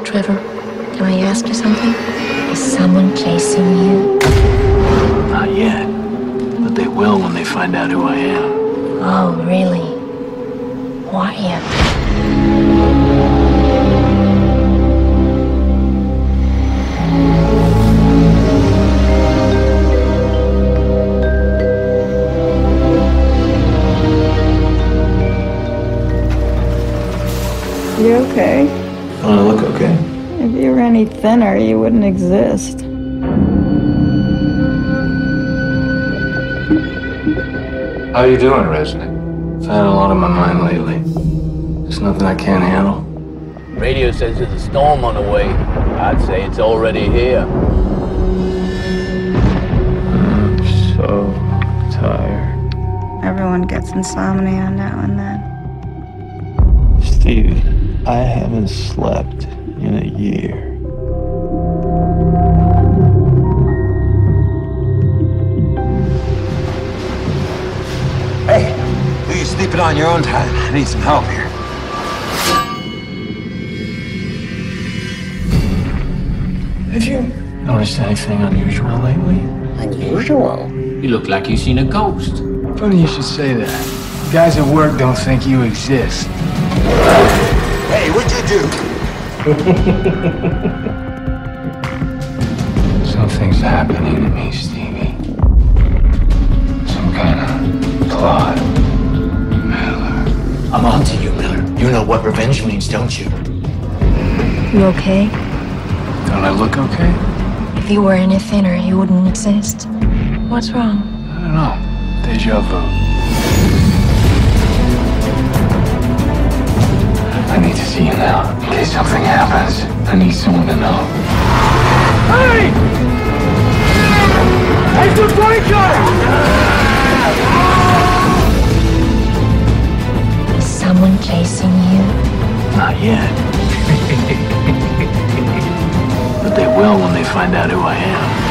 Trevor, can I ask you something? Is someone chasing you? Not yet, but they will when they find out who I am. Oh, really? Why you? You okay? Don't I look okay? If you were any thinner, you wouldn't exist. How you doing, resident? I've had a lot on my mind lately. There's nothing I can't handle. Radio says there's a storm on the way. I'd say it's already here. I'm so tired. Everyone gets insomnia now and then. Stevie, I haven't slept in a year. Hey, you sleeping on your own time. I need some help here. Have you noticed anything unusual lately? Unusual? You look like you've seen a ghost. Funny you should say that. Guys at work don't think you exist. Hey, what'd you do? Something's happening to me, Stevie. Some kind of plot. Miller. I'm on to you, Miller. You know what revenge means, don't you? You okay? Don't I look okay? If you were any thinner, you wouldn't exist. What's wrong? I don't know. Deja vu. I need to see you now, in case something happens. I need someone to know. Hey! Hey, the breaker! Is someone chasing you? Not yet. But they will when they find out who I am.